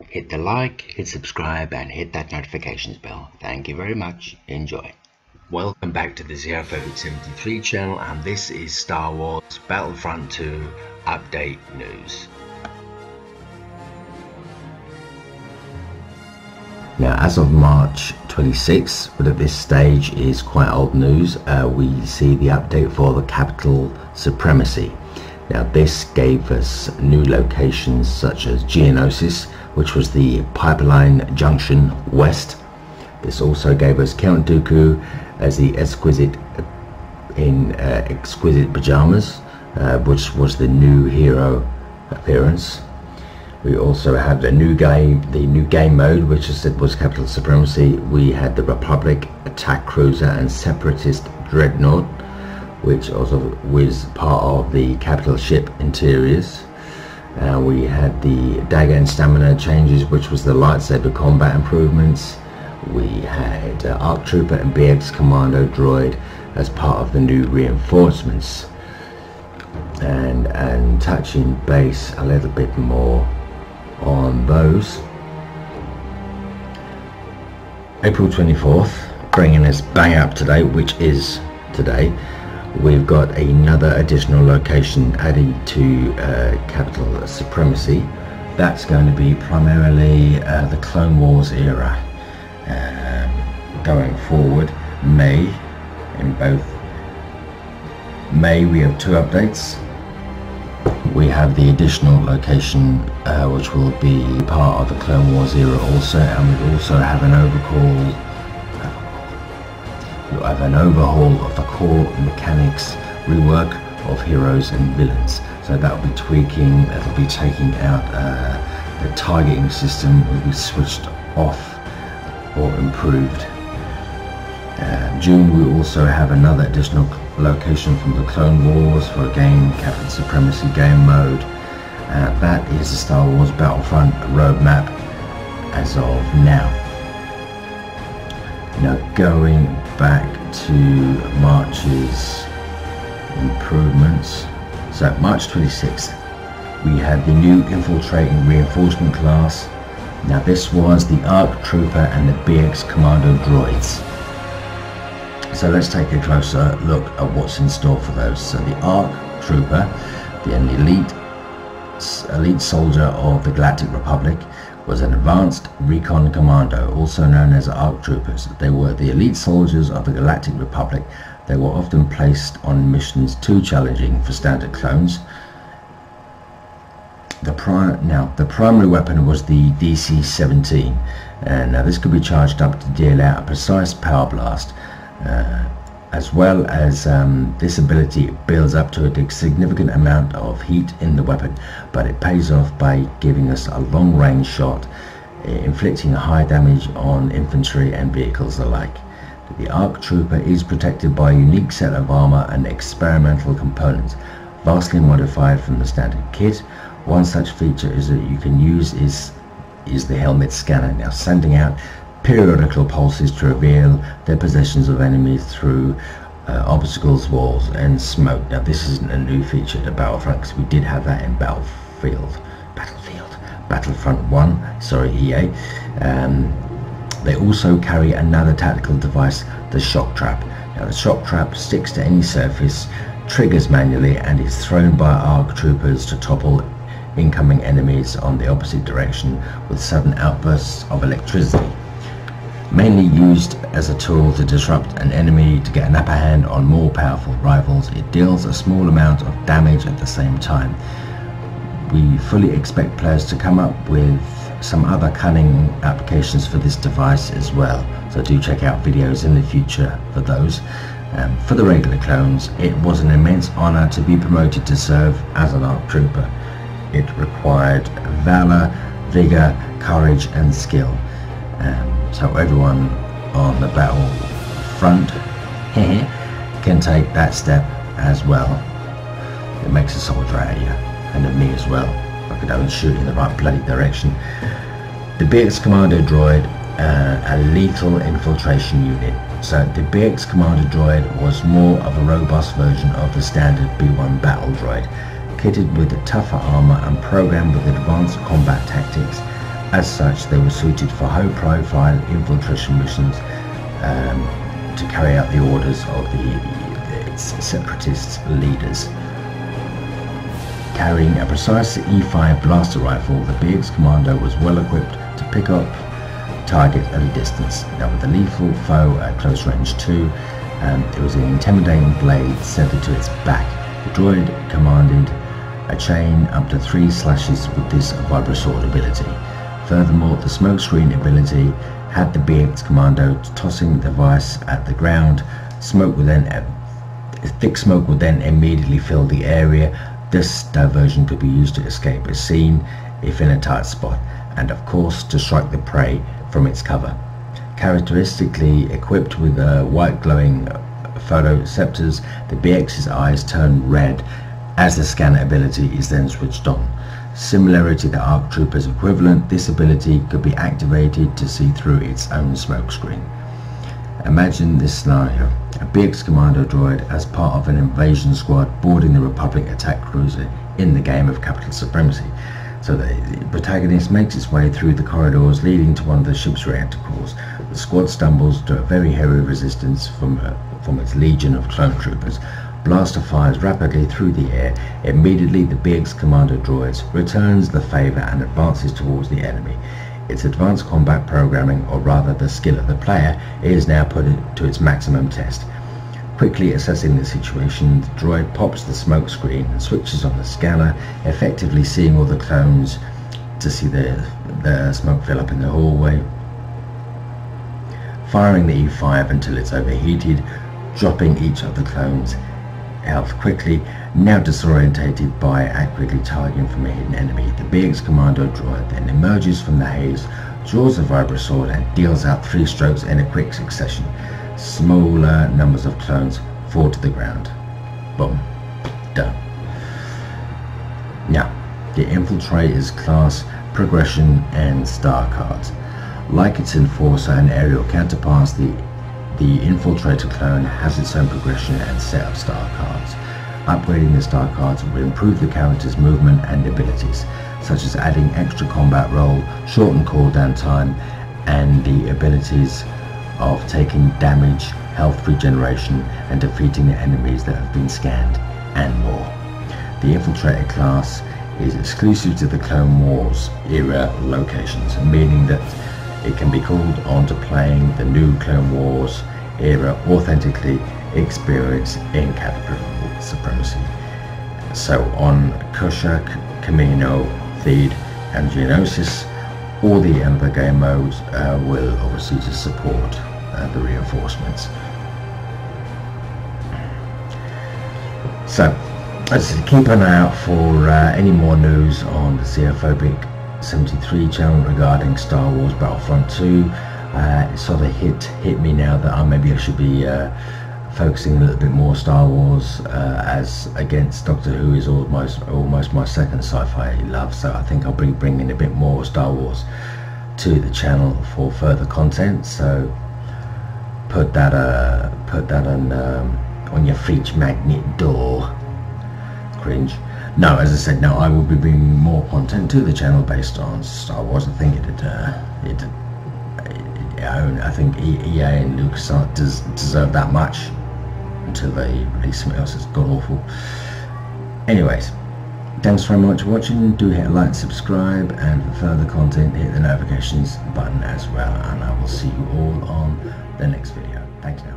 hit the like, hit subscribe, and hit that notifications bell. Thank you very much. Enjoy. Welcome back to the 073 channel, and this is Star Wars Battlefront 2 update news. Now, as of March 26th, but at this stage is quite old news, we see the update for the capital supremacy. Now, this gave us new locations such as Geonosis, which was the pipeline junction west. This also gave us Count Dooku as the exquisite in exquisite pajamas, which was the new hero appearance. We also had the new game mode, which was capital supremacy. We had the Republic attack cruiser and separatist dreadnought, which also was part of the capital ship interiors. We had the dagger and stamina changes, which was the lightsaber combat improvements. We had ARC Trooper and BX Commando droid as part of the new reinforcements, and touching base a little bit more on those. April 24th, bringing us bang up to date, which is today, we've got another additional location added to capital supremacy. That's going to be primarily the Clone Wars era. Going forward, in both May we have two updates. We have the additional location which will be part of the Clone Wars era also, and we also have an overhaul of the core mechanics, rework of heroes and villains. So that will be tweaking, that'll be taking out the targeting system will be switched off or improved. June we also have another additional location from the Clone Wars for a game, Capital Supremacy game mode. That is the Star Wars Battlefront roadmap as of now. Now, going back to March's improvements, so March 26th we had the new infiltrating reinforcement class. Now, this was the ARC Trooper and the BX Commando droids. So let's take a closer look at what's in store for those. So the ARC Trooper, an elite soldier of the Galactic Republic, was an advanced recon commando, also known as ARC Troopers. They were the elite soldiers of the Galactic Republic. They were often placed on missions too challenging for standard clones. The primary weapon was the DC-17, and this could be charged up to deal out a precise power blast. As well as this ability builds up to a significant amount of heat in the weapon, but it pays off by giving us a long-range shot, inflicting high damage on infantry and vehicles alike. The ARC Trooper is protected by a unique set of armor and experimental components, vastly modified from the standard kit. One such feature is that you can use is the helmet scanner, now sending out periodical pulses to reveal their possessions of enemies through obstacles, walls and smoke. Now, this isn't a new feature to Battlefront, because we did have that in Battlefront 1, sorry, EA. They also carry another tactical device, the shock trap. Now, the shock trap sticks to any surface, triggers manually, and is thrown by ARC Troopers to topple incoming enemies on the opposite direction with sudden outbursts of electricity. Mainly used as a tool to disrupt an enemy to get an upper hand on more powerful rivals, it deals a small amount of damage at the same time. We fully expect players to come up with some other cunning applications for this device as well, so do check out videos in the future for those. For the regular clones, it was an immense honor to be promoted to serve as an ARC Trooper. It required valor, vigor, courage and skill. So everyone on the battlefront can take that step as well. It makes a soldier out of you, and of me as well. I could only shoot in the right bloody direction. The BX Commando droid, a lethal infiltration unit. So the BX Commando droid was more of a robust version of the standard B1 battle droid, kitted with tougher armor and programmed with advanced combat tactics. As such, they were suited for high-profile infiltration missions to carry out the orders of its separatist leaders. Carrying a precise E5 blaster rifle, the BX Commando was well equipped to pick up target at a distance. Now, with a lethal foe at close range too, it was an intimidating blade centered to its back. The droid commanded a chain up to 3 slashes with this vibrosword ability. Furthermore, the smokescreen ability had the BX Commando tossing the device at the ground. Thick smoke would then immediately fill the area. This diversion could be used to escape a scene if in a tight spot, and of course to strike the prey from its cover. Characteristically equipped with white glowing photoceptors, the BX's eyes turn red as the scanner ability is then switched on. Similar to the ARC Trooper's equivalent, this ability could be activated to see through its own smokescreen. Imagine this scenario: a BX Commando droid as part of an invasion squad boarding the Republic attack cruiser in the game of Capital Supremacy. So the protagonist makes its way through the corridors leading to one of the ship's reactor cores. The squad stumbles to a very heavy resistance from its legion of clone troopers. Blaster fires rapidly through the air. Immediately, the BX Commando droids returns the favor and advances towards the enemy. Its advanced combat programming, or rather the skill of the player, is now put to its maximum test. Quickly assessing the situation, the droid pops the smoke screen and switches on the scanner, effectively seeing all the clones to see the smoke fill up in the hallway. Firing the E5 until it's overheated, dropping each of the clones' health quickly. Now disorientated by accurately targeting from a hidden enemy, the BX Commando droid then emerges from the haze, draws a vibrosword and deals out 3 strokes in a quick succession. Smaller numbers of clones fall to the ground. Boom. Done. Now, the Infiltrator's class, progression and star cards. Like its Enforcer and aerial counterparts, the Infiltrator clone has its own progression and set of star cards. Upgrading the star cards will improve the character's movement and abilities, such as adding extra combat roll, shorten cooldown time, and the abilities of taking damage, health regeneration, and defeating the enemies that have been scanned, and more. The Infiltrator class is exclusive to the Clone Wars era locations, meaning that it can be called on to playing the new Clone Wars era authentically experienced in Capital Supremacy. So on Kushak, Camino, Theed and Geonosis, all the other game modes will obviously just support the reinforcements. So keep an eye out for any more news on the Xenophobic 73 channel regarding Star Wars Battlefront 2. It sort of hit me now that maybe I should be focusing a little bit more Star Wars as against Doctor Who is almost my second sci-fi love. So I think I'll be bringing a bit more Star Wars to the channel for further content. So put that on your fridge magnet door. Cringe. No, as I said, no, I will be bringing more content to the channel based on Star Wars. I think I think EA and LucasArts deserve that much until they release something else that's god awful. Anyways, thanks very much for watching. Do hit like, subscribe, and for further content hit the notifications button as well, and I will see you all on the next video. Thanks now.